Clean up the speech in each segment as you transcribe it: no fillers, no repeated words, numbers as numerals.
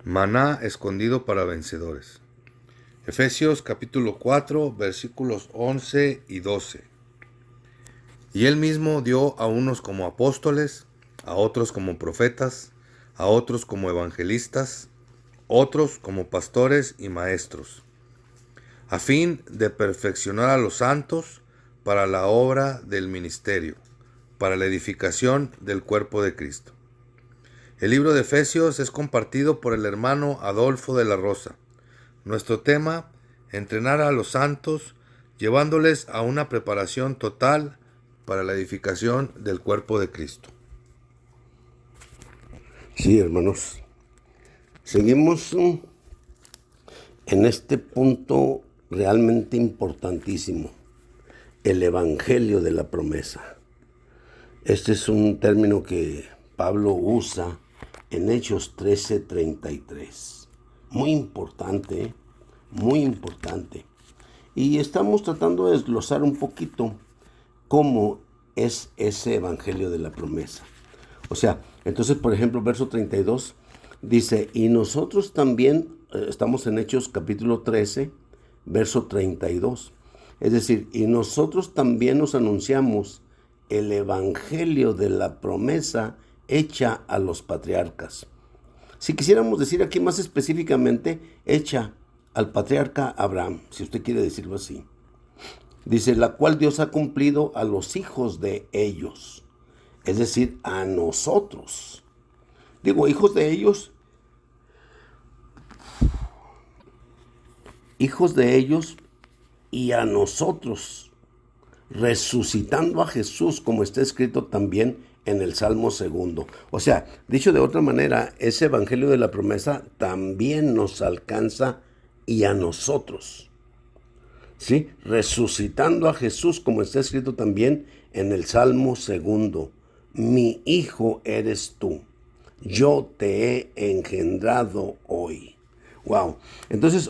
Maná escondido para vencedores. Efesios capítulo 4, versículos 11 y 12. Y él mismo dio a unos como apóstoles, a otros como profetas, a otros como evangelistas, otros como pastores y maestros, a fin de perfeccionar a los santos para la obra del ministerio, para la edificación del cuerpo de Cristo. El libro de Efesios es compartido por el hermano Adolfo de la Rosa. Nuestro tema, entrenar a los santos, llevándoles a una preparación total para la edificación del cuerpo de Cristo. Sí, hermanos. Seguimos en este punto realmente importantísimo, el Evangelio de la promesa. Este es un término que Pablo usa en Hechos 13:33. Muy importante, muy importante. Y estamos tratando de desglosar un poquito cómo es ese Evangelio de la promesa. O sea, entonces, por ejemplo, verso 32 dice, y nosotros también, estamos en Hechos capítulo 13, verso 32. Es decir, y nosotros también nos anunciamos el Evangelio de la promesa hecha a los patriarcas. Si quisiéramos decir aquí más específicamente, hecha al patriarca Abraham, si usted quiere decirlo así. Dice, la cual Dios ha cumplido a los hijos de ellos, es decir, a nosotros. Digo, hijos de ellos y a nosotros, resucitando a Jesús, como está escrito también en el Salmo 2. O sea, dicho de otra manera, ese Evangelio de la promesa también nos alcanza y a nosotros. ¿Sí? Resucitando a Jesús, como está escrito también en el Salmo 2. Mi hijo eres tú, yo te he engendrado hoy. Wow. Entonces,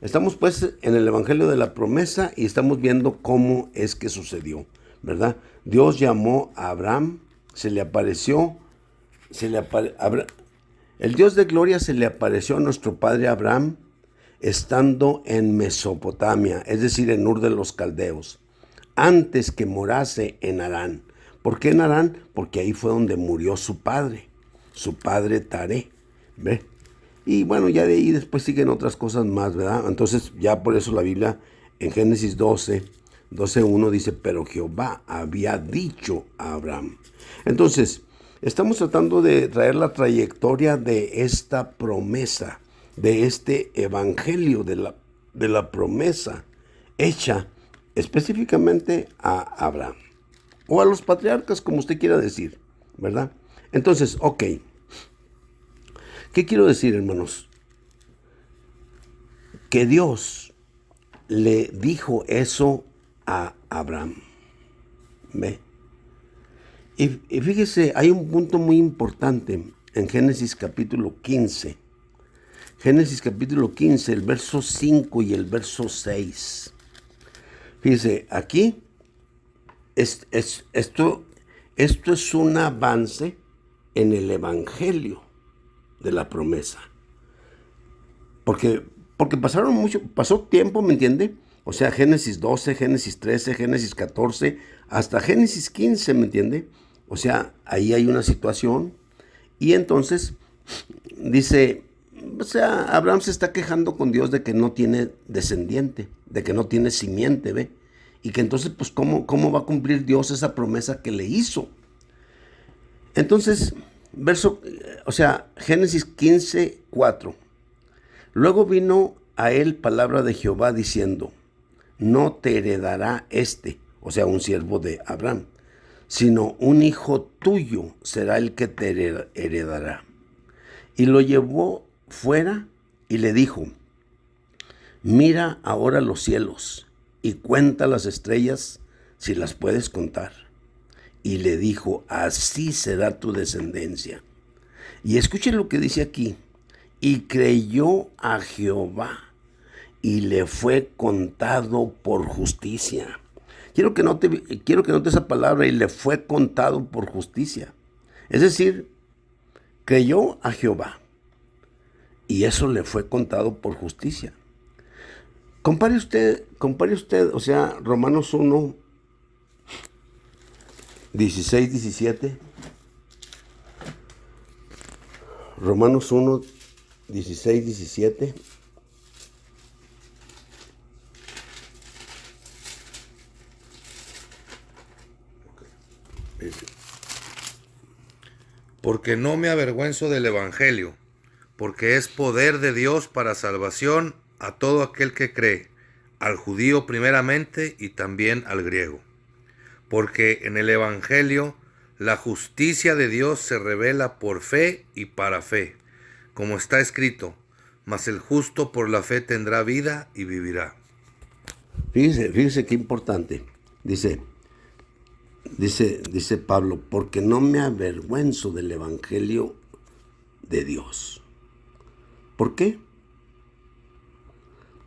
estamos pues en el Evangelio de la promesa y estamos viendo cómo es que sucedió, ¿verdad? Dios llamó a Abraham, el Dios de gloria se le apareció a nuestro padre Abraham estando en Mesopotamia, es decir, en Ur de los Caldeos, antes que morase en Harán. ¿Por qué en Harán? Porque ahí fue donde murió su padre Taré, ¿ve? Y bueno, ya de ahí después siguen otras cosas más, ¿verdad? Entonces ya por eso la Biblia en Génesis 12:1 dice, pero Jehová había dicho a Abraham. Entonces, estamos tratando de traer la trayectoria de esta promesa, de este evangelio de la promesa hecha específicamente a Abraham o a los patriarcas, como usted quiera decir, ¿verdad? Entonces, ¿qué quiero decir, hermanos? Que Dios le dijo eso a Abraham, ¿ve? Y fíjese, hay un punto muy importante en Génesis capítulo 15. Génesis capítulo 15, el verso 5 y el verso 6. Fíjese, aquí esto es un avance en el evangelio de la promesa. Porque pasó tiempo, ¿me entiende? O sea, Génesis 12, Génesis 13, Génesis 14, hasta Génesis 15, ¿me entiende? O sea, ahí hay una situación. Y entonces dice, o sea, Abraham se está quejando con Dios de que no tiene descendiente, de que no tiene simiente, ¿ve? Y que entonces, pues, ¿cómo va a cumplir Dios esa promesa que le hizo? Entonces, Génesis 15:4. Luego vino a él palabra de Jehová diciendo, no te heredará o sea, un siervo de Abraham, sino un hijo tuyo será el que te heredará. Y lo llevó fuera y le dijo, mira ahora los cielos y cuenta las estrellas si las puedes contar. Y le dijo, así será tu descendencia. Y escuchen lo que dice aquí, y creyó a Jehová y le fue contado por justicia. Quiero que note esa palabra, y le fue contado por justicia. Es decir, creyó a Jehová. y eso le fue contado por justicia. Compare usted, o sea, Romanos 1, 16, 17. Romanos 1, 16, 17. Porque no me avergüenzo del Evangelio, porque es poder de Dios para salvación a todo aquel que cree, al judío primeramente y también al griego. Porque en el Evangelio la justicia de Dios se revela por fe y para fe, como está escrito, mas el justo por la fe tendrá vida y vivirá. Fíjese qué importante. Dice Pablo, porque no me avergüenzo del Evangelio de Dios. ¿Por qué?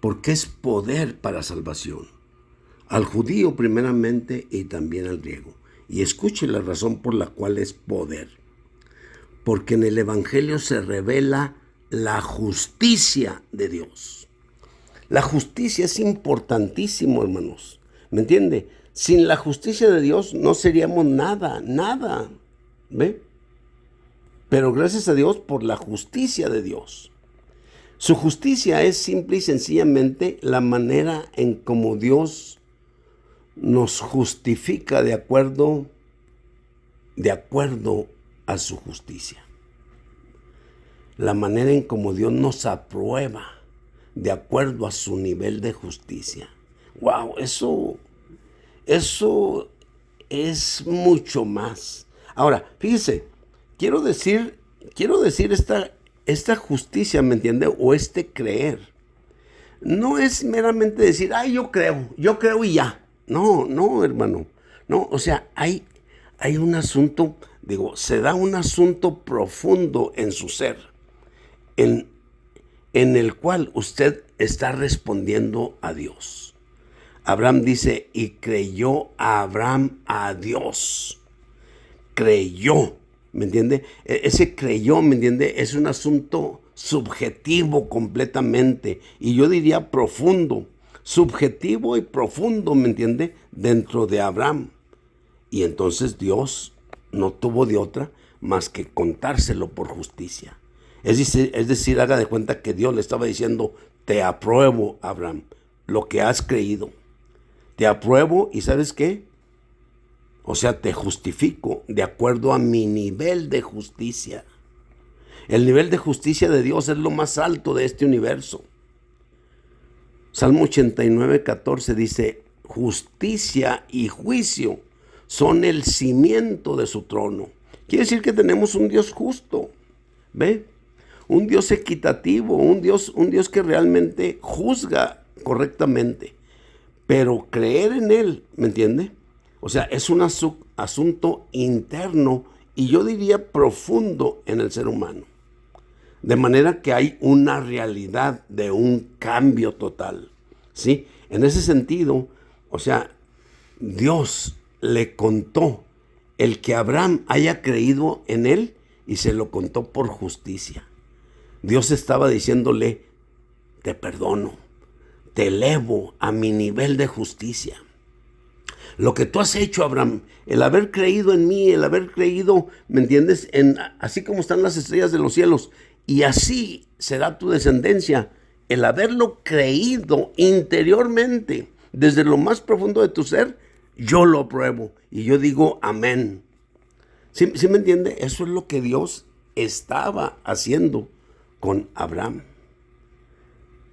Porque es poder para salvación, al judío primeramente y también al griego. Y escuche la razón por la cual es poder. Porque en el Evangelio se revela la justicia de Dios. La justicia es importantísimo, hermanos. ¿Me entiende? Sin la justicia de Dios no seríamos nada. ¿Ve? Pero gracias a Dios por la justicia de Dios. Su justicia es simple y sencillamente la manera en cómo Dios nos justifica de acuerdo a su justicia. La manera en cómo Dios nos aprueba de acuerdo a su nivel de justicia. Wow, eso es mucho más. Ahora, fíjese, quiero decir esta justicia, ¿me entiende? O este creer. No es meramente decir, yo creo y ya. No, hermano. No, o sea, hay un asunto, se da un asunto profundo en su ser, en el cual usted está respondiendo a Dios. Abraham dice, y creyó a Abraham a Dios. Creyó, ¿me entiende? Ese creyó, ¿me entiende? Es un asunto subjetivo completamente, y yo diría profundo, subjetivo y profundo, ¿me entiende? Dentro de Abraham. Y entonces Dios no tuvo de otra más que contárselo por justicia. Es decir, haga de cuenta que Dios le estaba diciendo, te apruebo, Abraham, lo que has creído. Te apruebo y ¿sabes qué? O sea, te justifico de acuerdo a mi nivel de justicia. El nivel de justicia de Dios es lo más alto de este universo. Salmo 89, 14 dice, justicia y juicio son el cimiento de su trono. Quiere decir que tenemos un Dios justo, ¿ve? Un Dios equitativo, un Dios que realmente juzga correctamente. Pero creer en Él, ¿me entiende? O sea, es un asunto interno y yo diría profundo en el ser humano. De manera que hay una realidad de un cambio total, ¿sí? En ese sentido, o sea, Dios le contó el que Abraham haya creído en Él y se lo contó por justicia. Dios estaba diciéndole, te perdono, te elevo a mi nivel de justicia. Lo que tú has hecho, Abraham, el haber creído en mí, el haber creído, ¿me entiendes? Así como están las estrellas de los cielos, y así será tu descendencia, el haberlo creído interiormente, desde lo más profundo de tu ser, yo lo apruebo. Y yo digo, amén. ¿Sí me entiende? Eso es lo que Dios estaba haciendo con Abraham.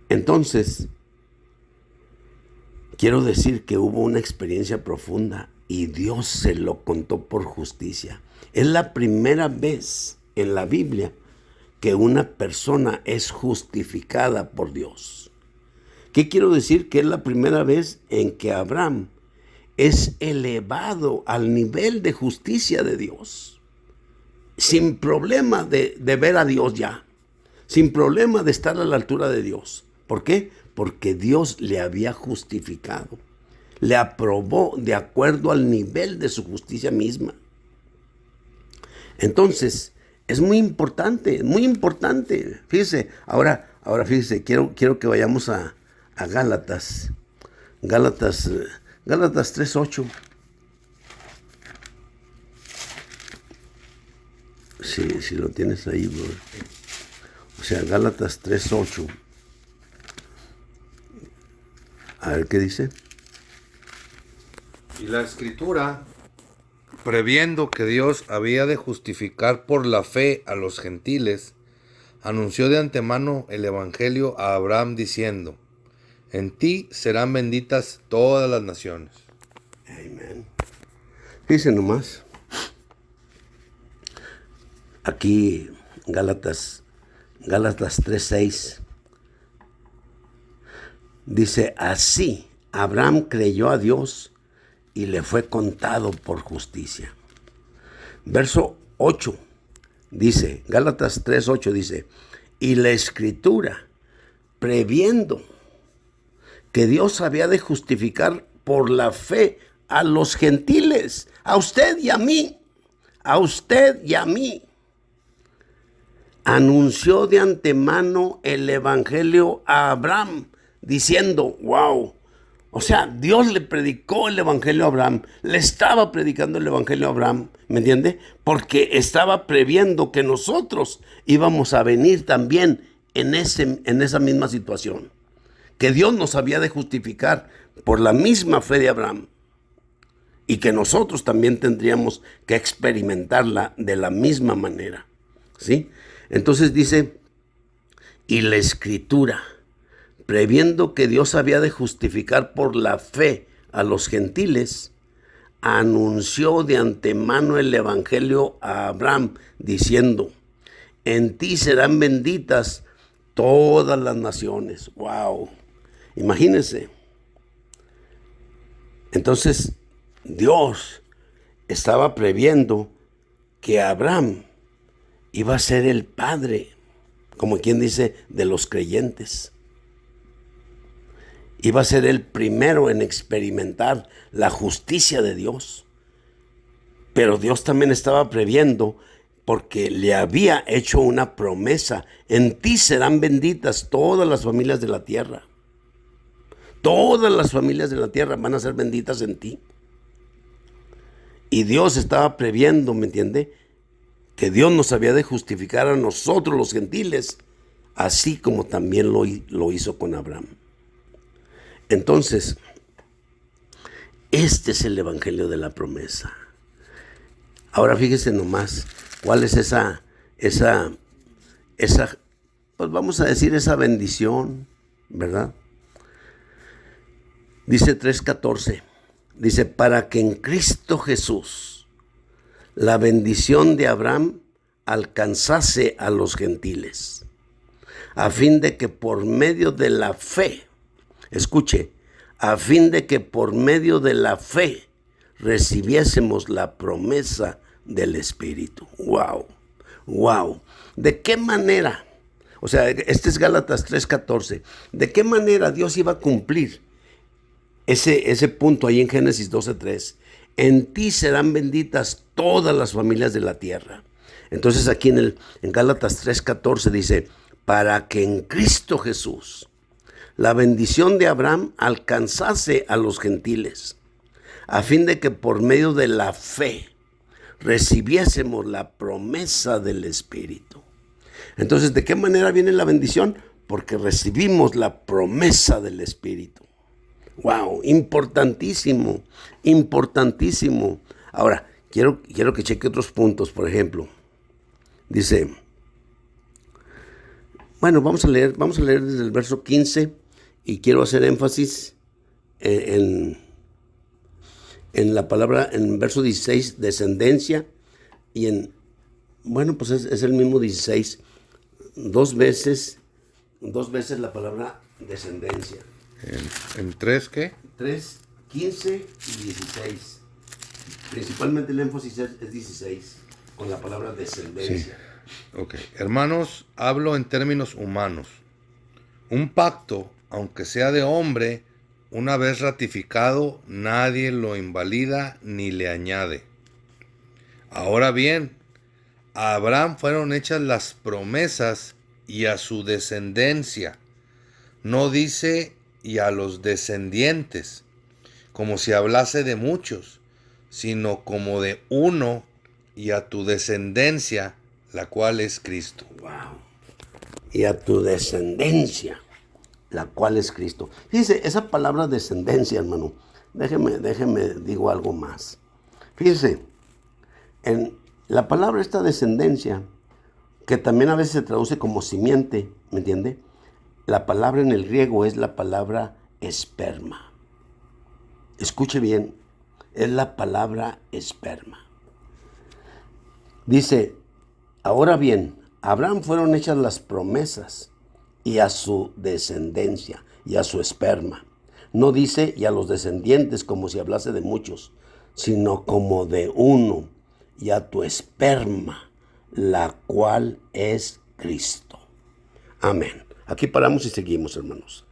Entonces, quiero decir que hubo una experiencia profunda y Dios se lo contó por justicia. Es la primera vez en la Biblia que una persona es justificada por Dios. ¿Qué quiero decir? Que es la primera vez en que Abraham es elevado al nivel de justicia de Dios. Sin problema de ver a Dios ya. Sin problema de estar a la altura de Dios. ¿Por qué? Porque Dios le había justificado. Le aprobó de acuerdo al nivel de su justicia misma. Entonces, Es muy importante, muy importante. Fíjese, ahora fíjese, quiero que vayamos a Gálatas. Gálatas 3:8. Si lo tienes ahí, bro. O sea, Gálatas 3:8. A ver qué dice. Y la Escritura, previendo que Dios había de justificar por la fe a los gentiles, anunció de antemano el Evangelio a Abraham diciendo: en ti serán benditas todas las naciones. Amén. Dice nomás. Aquí Gálatas 3:6. Dice, así Abraham creyó a Dios y le fue contado por justicia. Verso 8 dice, Gálatas 3:8 dice, y la Escritura, previendo que Dios había de justificar por la fe a los gentiles, a usted y a mí, anunció de antemano el Evangelio a Abraham, diciendo, wow, o sea, Dios le predicó el Evangelio a Abraham, le estaba predicando el Evangelio a Abraham, ¿me entiende? Porque estaba previendo que nosotros íbamos a venir también en esa misma situación, que Dios nos había de justificar por la misma fe de Abraham y que nosotros también tendríamos que experimentarla de la misma manera, ¿sí? Entonces dice, y la Escritura, previendo que Dios había de justificar por la fe a los gentiles, anunció de antemano el Evangelio a Abraham, diciendo, en ti serán benditas todas las naciones. ¡Wow! Imagínense. Entonces, Dios estaba previendo que Abraham iba a ser el padre, como quien dice, de los creyentes. Iba a ser el primero en experimentar la justicia de Dios. Pero Dios también estaba previendo, porque le había hecho una promesa. En ti serán benditas todas las familias de la tierra. Todas las familias de la tierra van a ser benditas en ti. Y Dios estaba previendo, ¿me entiende?, que Dios nos había de justificar a nosotros los gentiles, así como también lo hizo con Abraham. Entonces, este es el Evangelio de la promesa. Ahora fíjese nomás, ¿cuál es esa, pues vamos a decir, esa bendición, ¿verdad? Dice 3:14, dice, para que en Cristo Jesús la bendición de Abraham alcanzase a los gentiles, a fin de que por medio de la fe, escuche, a fin de que por medio de la fe recibiésemos la promesa del Espíritu. ¡Wow! ¡Wow! ¿De qué manera? O sea, este es Gálatas 3:14. ¿De qué manera Dios iba a cumplir ese punto ahí en Génesis 12:3? En ti serán benditas todas las familias de la tierra. Entonces aquí en Gálatas 3:14 dice, para que en Cristo Jesús la bendición de Abraham alcanzase a los gentiles, a fin de que por medio de la fe recibiésemos la promesa del Espíritu. Entonces, ¿de qué manera viene la bendición? Porque recibimos la promesa del Espíritu. ¡Wow! Importantísimo, importantísimo. Ahora, quiero que cheque otros puntos. Por ejemplo, dice, bueno, vamos a leer desde el verso 15 y quiero hacer énfasis en la palabra, en el verso 16, descendencia, y bueno, pues es el mismo 16, dos veces la palabra descendencia. ¿En 3 qué? 3, 15 y 16. Principalmente el énfasis es 16, con la palabra descendencia. Sí. Ok. Hermanos, hablo en términos humanos. Un pacto, aunque sea de hombre, una vez ratificado, nadie lo invalida ni le añade. Ahora bien, a Abraham fueron hechas las promesas y a su descendencia. No dice y a los descendientes, como si hablase de muchos, sino como de uno y a tu descendencia, la cual es Cristo. Wow. Y a tu descendencia, la cual es Cristo. Fíjese, esa palabra descendencia, hermano, déjeme, digo algo más. Fíjese, en la palabra esta descendencia, que también a veces se traduce como simiente, ¿me entiende? La palabra en el griego es la palabra esperma. Escuche bien, es la palabra esperma. Dice, ahora bien, a Abraham fueron hechas las promesas y a su descendencia y a su esperma. No dice y a los descendientes como si hablase de muchos, sino como de uno y a tu esperma, la cual es Cristo. Amén. Aquí paramos y seguimos, hermanos.